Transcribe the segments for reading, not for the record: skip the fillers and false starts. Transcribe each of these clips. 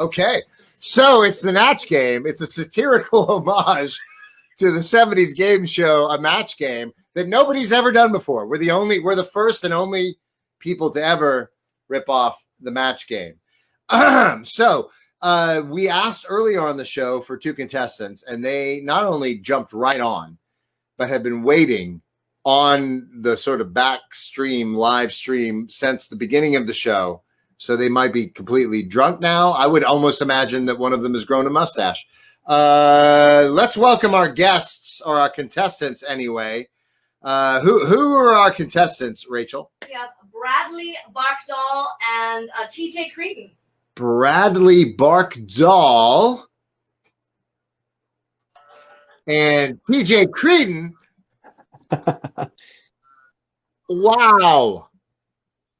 Okay. So it's the Natch Game. It's a satirical homage to the 70s game show, a match game that nobody's ever done before. We're the first and only people to ever rip off the match game. So we asked earlier on the show for 2 contestants, and they not only jumped right on, but have been waiting on the sort of backstream live stream since the beginning of the show. So they might be completely drunk now. I would almost imagine that one of them has grown a mustache. Let's welcome our guests, or our contestants anyway. Who are our contestants, Rachel? We have Bradley Barkdahl and TJ Creedon. Bradley Barkdahl and TJ Creedon. Wow.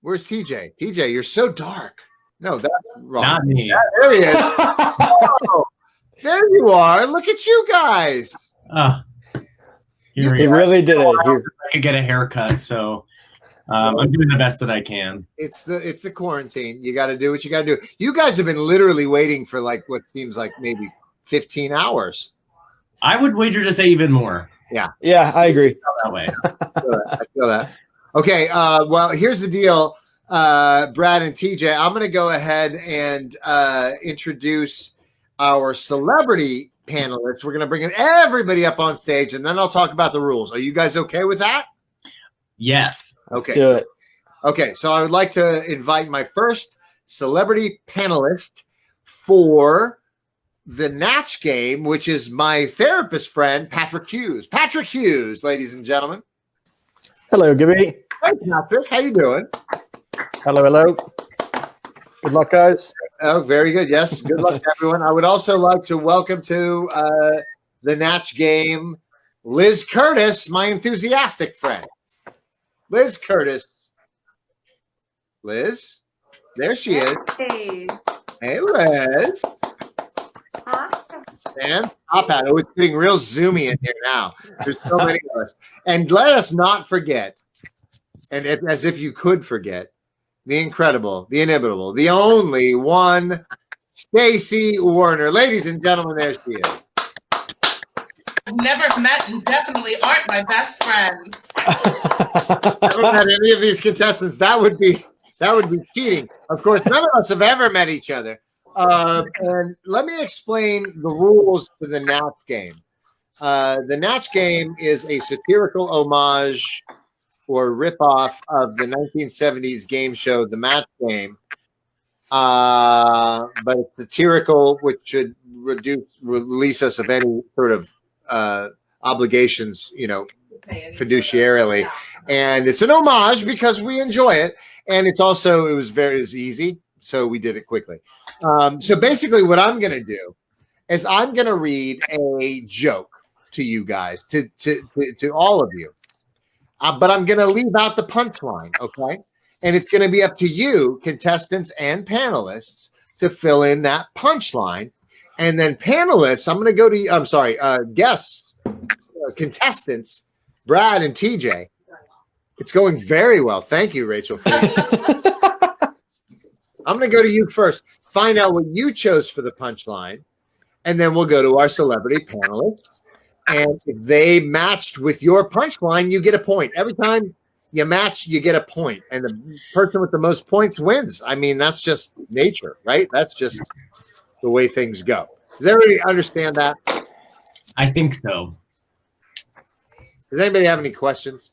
Where's TJ? TJ, you're so dark. No, that's wrong. Not me. There he is. Oh, there you are. Look at you guys. He really did it. I could get a haircut, so I'm doing the best that I can. It's the quarantine. You got to do what you got to do. You guys have been literally waiting for like what seems like maybe 15 hours. I would wager to say even more. Yeah, I agree. That way. I feel that. Okay, well, here's the deal, Brad and TJ. I'm going to go ahead and introduce our celebrity panelists. We're going to bring everybody up on stage, and then I'll talk about the rules. Are you guys okay with that? Yes. Okay. Do it. Okay, so I would like to invite my first celebrity panelist for the Natch Game, which is my therapist friend, Patrick Hughes. Patrick Hughes, ladies and gentlemen. Hello, Gibby. Hey, Patrick. How you doing? Hello, hello. Good luck, guys. Oh, very good. Yes, good luck to everyone. I would also like to welcome to the Natch Game, Liz Curtis, my enthusiastic friend. Liz Curtis. Liz? There she is. Hey. Hey, Liz. Hi. Stand up at it. Oh, it's getting real zoomy in here now. There's so many of us. And let us not forget, and as if you could forget, the incredible, the inimitable, the only one, Stacey Warner. Ladies and gentlemen, there she is. I've never met and definitely aren't my best friends. Never met any of these contestants. That would be cheating. Of course, none of us have ever met each other. And let me explain the rules to the Natch Game. The Natch Game is a satirical homage or ripoff of the 1970s game show, The Match Game. But it's satirical, which should release us of any sort of obligations, fiduciarily. And it's an homage because we enjoy it. And it was easy, so we did it quickly. So basically what I'm going to do is I'm going to read a joke to you guys, to all of you. But I'm going to leave out the punchline, okay? And it's going to be up to you, contestants and panelists, to fill in that punchline. And then panelists, I'm going to go to, guests, contestants, Brad and TJ. It's going very well. Thank you, Rachel. I'm going to go to you first. Find out what you chose for the punchline, and then we'll go to our celebrity panelists. And if they matched with your punchline, you get a point. Every time you match, you get a point. And the person with the most points wins. I mean, that's just nature, right? That's just the way things go. Does everybody understand that? I think so. Does anybody have any questions?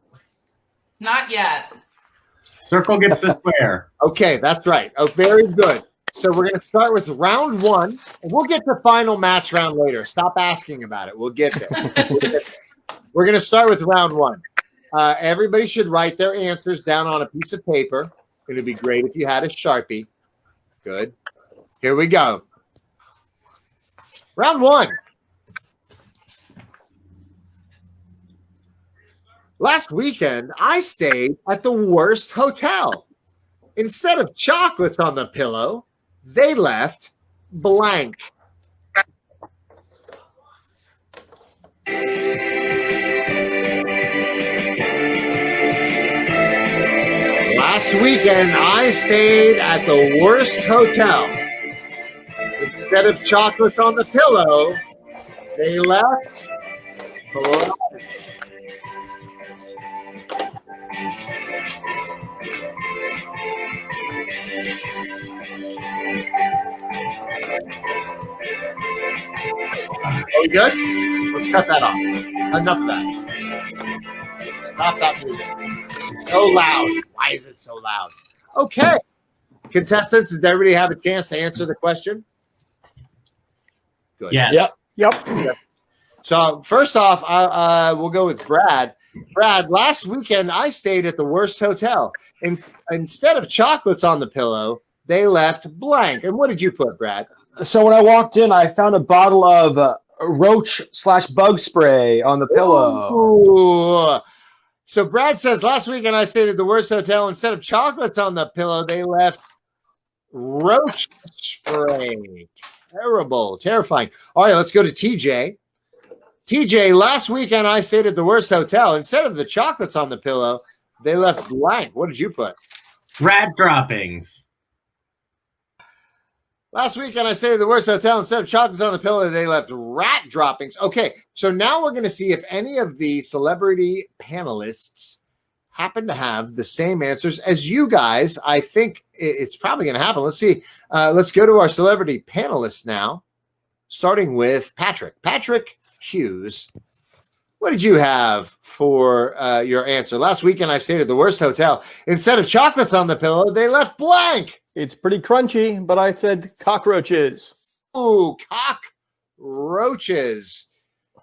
Not yet. Circle gets the square. Okay, that's right. Oh, very good. So we're going to start with round one, and we'll get to final match round later. Stop asking about it. We'll get there. We're going to start with round one. Everybody should write their answers down on a piece of paper. It would be great if you had a Sharpie. Good. Here we go. Round one. Last weekend, I stayed at the worst hotel. Instead of chocolates on the pillow, they left blank. Last weekend, I stayed at the worst hotel. Instead of chocolates on the pillow, they left. Are we good? Let's cut that off. Enough of that. Stop that music. So loud. Why is it so loud? Okay. Contestants, does everybody have a chance to answer the question? Good. Yeah. Yep. So first off, we'll go with Brad. Brad, last weekend I stayed at the worst hotel. And instead of chocolates on the pillow, they left blank. And what did you put, Brad? So when I walked in, I found a bottle of roach/bug spray on the pillow. Ooh. So Brad says, last weekend I stayed at the worst hotel. Instead of chocolates on the pillow, they left roach spray. Terrible. Terrifying. All right, let's go to TJ. TJ, last weekend I stayed at the worst hotel. Instead of the chocolates on the pillow, they left blank. What did you put? Rat droppings. Last weekend I stayed at the worst hotel. Instead of chocolates on the pillow, they left rat droppings. Okay, so now we're going to see if any of the celebrity panelists happen to have the same answers as you guys. I think it's probably going to happen. Let's see. Let's go to our celebrity panelists now, starting with Patrick. Patrick Hughes, what did you have for your answer? Last weekend I stayed at the worst hotel. Instead of chocolates on the pillow, they left blank. It's pretty crunchy, but I said cockroaches. Ooh, cockroaches.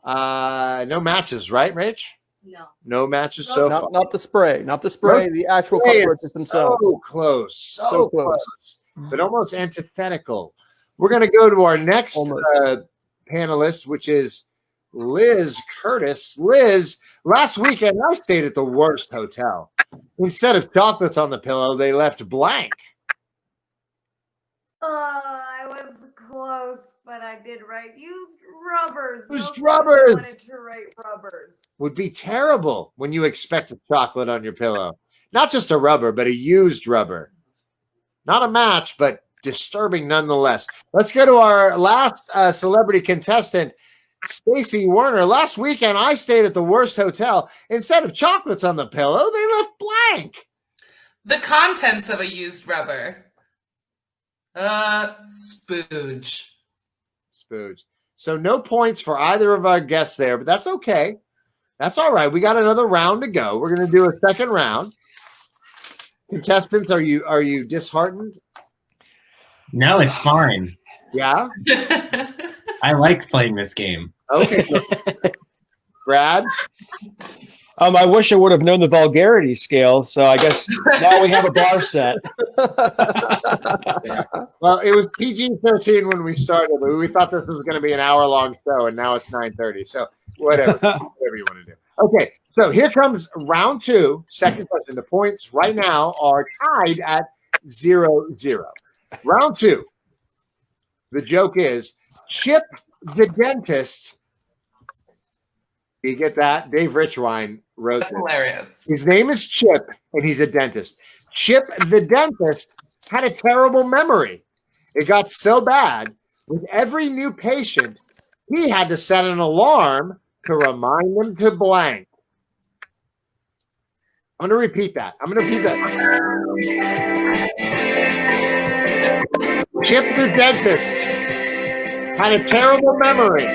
No matches, right, Rich? No. No matches so far. Not the spray. Not the spray. The actual Hey, cockroaches it's themselves. So close. So So close. close. But almost antithetical. We're going to go to our next panelist, which is Liz Curtis. Liz, last weekend I stayed at the worst hotel. Instead of chocolates on the pillow, they left blank. I was close, but I did write used rubbers. Used Nobody rubbers. wanted to write rubbers. Would be terrible when you expect a chocolate on your pillow. Not just a rubber, but a used rubber. Not a match, but disturbing nonetheless. Let's go to our last celebrity contestant, Stacy Werner. Last weekend, I stayed at the worst hotel. Instead of chocolates on the pillow, they left blank. The contents of a used rubber. Spooge. Spooge. So no points for either of our guests there, but that's okay. That's all right. We got another round to go. We're going to do a second round. Contestants, are you disheartened? No, it's fine. Yeah? I like playing this game. Okay. Brad? I wish I would have known the vulgarity scale, so I guess now we have a bar set. Well, it was PG-13 when we started, but we thought this was going to be an hour-long show, and now it's 9:30. So whatever you want to do. Okay, so here comes round two, second question. The points right now are tied at 0-0. Round two. The joke is Chip the dentist. You get that? Dave Richwine wrote That's this. hilarious. His name is Chip, and he's a dentist. Chip the dentist had a terrible memory. It got so bad, with every new patient, he had to set an alarm to remind them to blank. I'm going to repeat that. Chip the dentist had a terrible memory.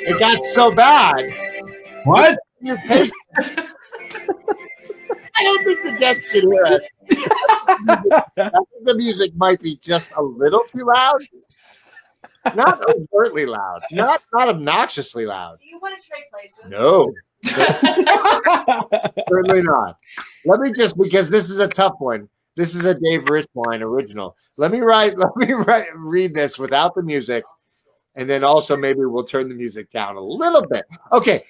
It got so bad. What? Your patient. I don't think the guests can hear us. I think the music might be just a little too loud. Not overtly loud. Not obnoxiously loud. Do you want to trade places? No. Certainly not. Let me just, because this is a tough one. This is a Dave Richwine original. Let me read this without the music. And then also maybe we'll turn the music down a little bit. Okay.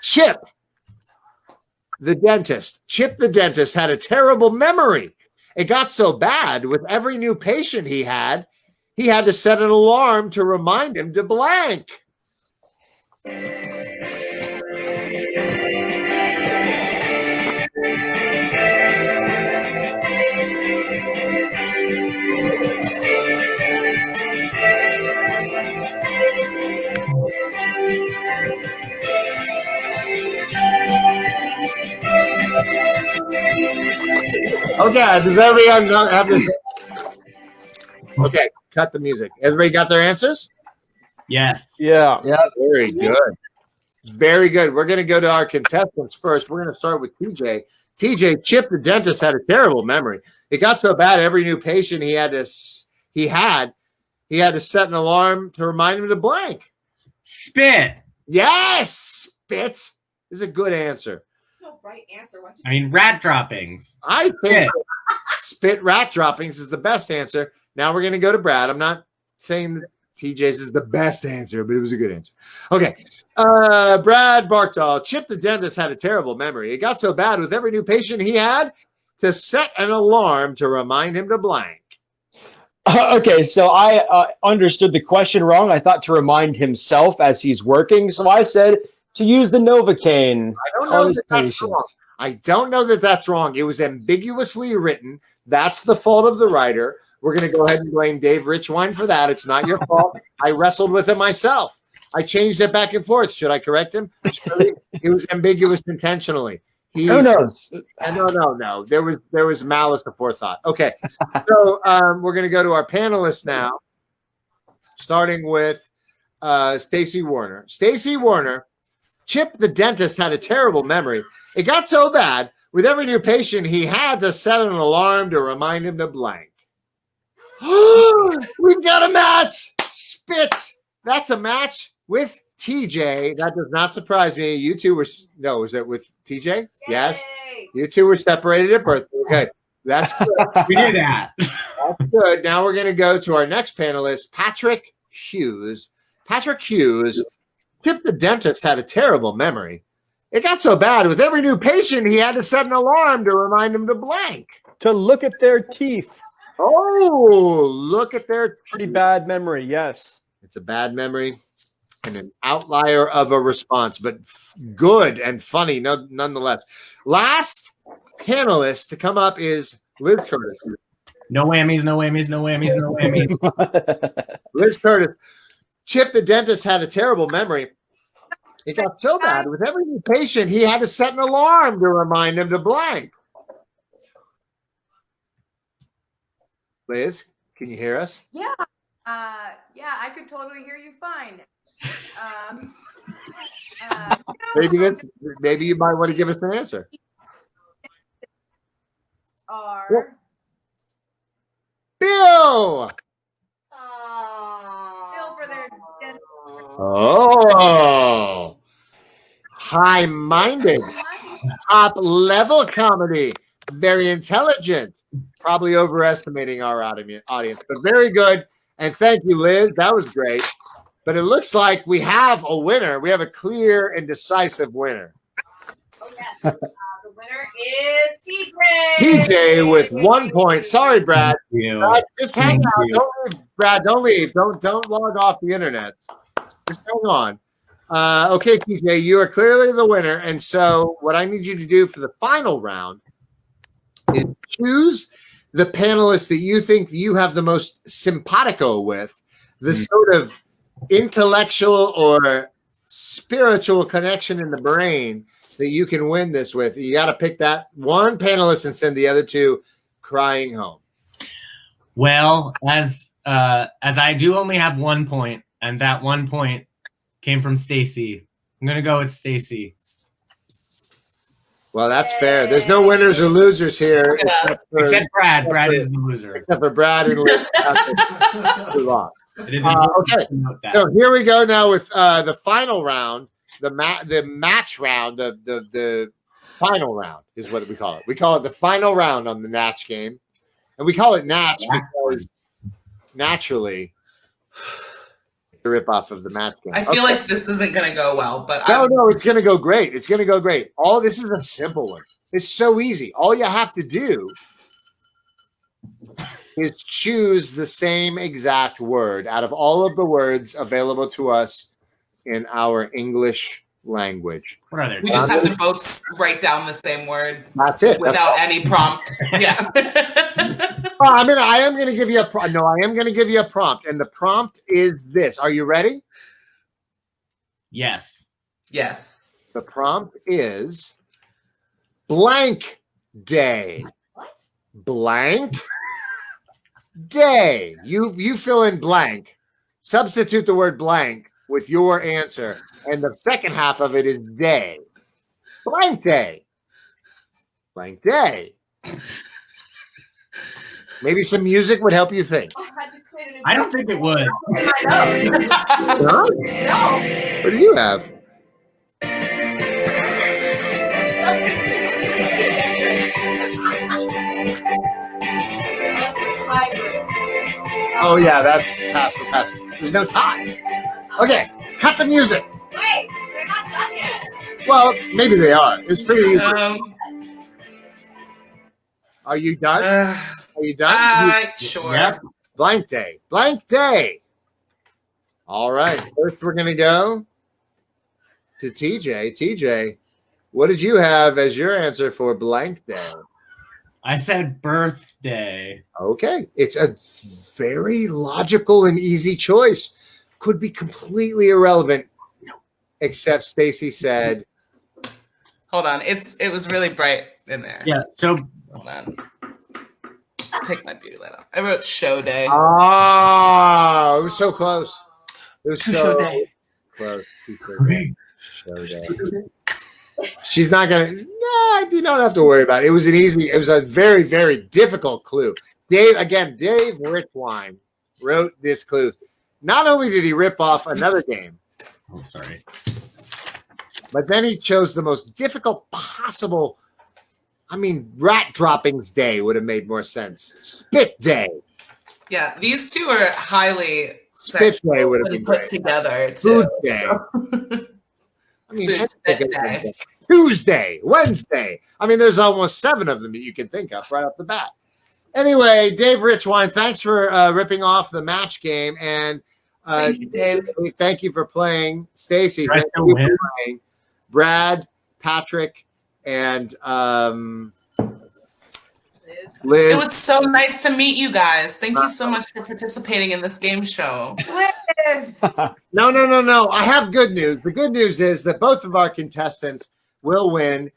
Chip the dentist. Chip the dentist had a terrible memory. It got so bad with every new patient he had to set an alarm to remind him to blank. Okay, does everyone have this? Okay, cut the music. Everybody got their answers? Yes. Yeah. Very good. Very good. We're going to go to our contestants first. We're going to start with TJ. TJ, Chip the dentist had a terrible memory. It got so bad every new patient he had to set an alarm to remind him to blank. Spit. Yes, spit is a good answer. That's no right answer. Why'd you I mean, rat droppings. I think spit rat droppings is the best answer. Now we're going to go to Brad. I'm not saying that TJ's is the best answer, but it was a good answer. Okay. Brad Barkdahl, Chip the dentist had a terrible memory. It got so bad with every new patient he had to set an alarm to remind him to blank. Okay, so I understood the question wrong. I thought to remind himself as he's working. So I said to use the Novocaine I don't know on his that that's patients. wrong. I don't know that that's wrong. It was ambiguously written. That's the fault of the writer. We're going to go ahead and blame Dave Richwine for that. It's not your fault. I wrestled with it myself. I changed it back and forth. Should I correct him? It was ambiguous intentionally. Who knows? No. There was malice aforethought. Okay, so we're going to go to our panelists now, starting with Stacy Warner. Stacy Warner, Chip the dentist had a terrible memory. It got so bad with every new patient he had to set an alarm to remind him to blank. We've got a match. Spit. That's a match with TJ. That does not surprise me. You two were is it with TJ? Yes. Yay. You two were separated at birth. Okay. That's good. We knew that. That's good. Now we're going to go to our next panelist, Patrick Hughes. Patrick Hughes, Chip the dentist had a terrible memory. It got so bad with every new patient he had to set an alarm to remind him to blank. To look at their teeth. Oh, look at their Pretty bad memory. Yes. It's a bad memory and an outlier of a response, but good and funny nonetheless. Last panelist to come up is Liz Curtis. No whammies, no whammies, no whammies, no whammies. Liz Curtis. Chip the dentist had a terrible memory. It got so bad with every new patient he had to set an alarm to remind him to blank. Liz, can you hear us? Yeah. Yeah, I could totally hear you fine. Maybe you might want to give us an answer. Are Bill. Bill for their Oh, high-minded, top-level comedy. Very intelligent. Probably overestimating our audience, but very good. And thank you, Liz. That was great. But it looks like we have a winner. We have a clear and decisive winner. Oh, yes. The winner is TJ. TJ with 1 point. Sorry, Brad. Brad, just hang out. Don't leave. Brad, don't leave. Don't log off the internet. Just hang on. Okay, TJ, you are clearly the winner. And so what I need you to do for the final round is choose the panelist that you think you have the most simpatico with, the sort of intellectual or spiritual connection in the brain that you can win this with. You got to pick that one panelist and send the other two crying home. Well, as I do only have 1 point, and that 1 point came from Stacy, I'm gonna go with Stacy. Well, that's fair. There's no winners or losers here, Except Brad. Brad is the loser. except for Brad and Liz. It is Okay, important to note that. so here we go now with the final round, the match round, the final round is what we call it. We call it the final round on the Natch game, and we call it Natch because naturally the ripoff of the Match game. I feel like this isn't going to go well, but No, it's going to go great. It's going to go great. All this is a simple one. It's so easy. All you have to do is choose the same exact word out of all of the words available to us in our English language. What are there? we just have to both write down the same word That's it. without any prompt. Yeah. Well, I am going to give you a prompt. No, I am going to give you a prompt, and the prompt is this. Are you ready? Yes. Yes. The prompt is blank day. What? blank day. You fill in blank. Substitute the word blank with your answer, and the second half of it is day. Blank day. Blank day. Maybe some music would help you think. I don't think it would. Huh? No. What do you have? Oh yeah, that's pass for pass. There's no time. Okay, cut the music. Wait, they're not done yet. Well, maybe they are. It's pretty easy. Are you done? Are you done? Sure. Yep. Blank day. Blank day. All right. First, we're going to go to TJ. TJ, what did you have as your answer for blank day? I said birthday. Okay. It's a very logical and easy choice. Could be completely irrelevant, except Stacy said. Hold on. It was really bright in there. Yeah. So Hold on. Take my beauty light off. I wrote show day. Oh, it was so close. It was To so show day. close. Show day. She's not gonna. No, you don't have to worry about it. It was a very, very difficult clue. Dave Richwine wrote this clue. Not only did he rip off another game, oh, sorry. but then he chose the most difficult possible. I mean, rat droppings day would have made more sense. Spit day. Yeah, these two are highly Spit day would have been put great. together too. Food day. I mean, Spoon spit day. Tuesday, Wednesday. I mean, there's almost 7 of them that you can think of right off the bat. Anyway, Dave Richwine, thanks for ripping off the match game, and Thank you, Dave. thank you for playing. Stacy, Right, thank you for win. playing. Brad, Patrick, and Liz. It was so nice to meet you guys. Thank you so much for participating in this game show. Liz. No. I have good news. The good news is that both of our contestants will win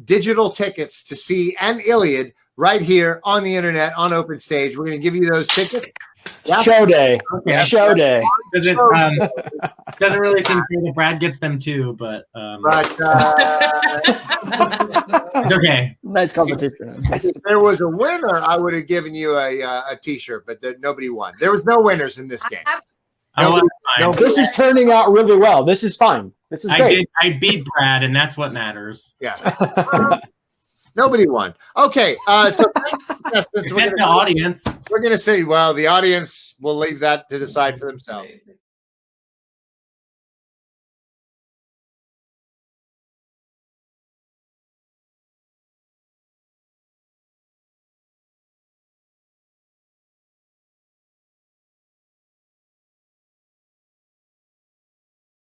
digital tickets to see An Iliad right here on the internet on Open Stage. We're going to give you those tickets. Yep. Show day. Okay. Show day. Doesn't really seem fair that Brad gets them too, but But it's okay. Nice competition. if there was a winner, I would have given you a T-shirt, but nobody won. There was no winners in this game. Oh, well, No, fine. This is turning out really well. This is fine. This is great. I beat Brad, and that's what matters. Yeah. Nobody won. Okay, so Except the audience. we're going to say, well, the audience will leave that to decide for themselves.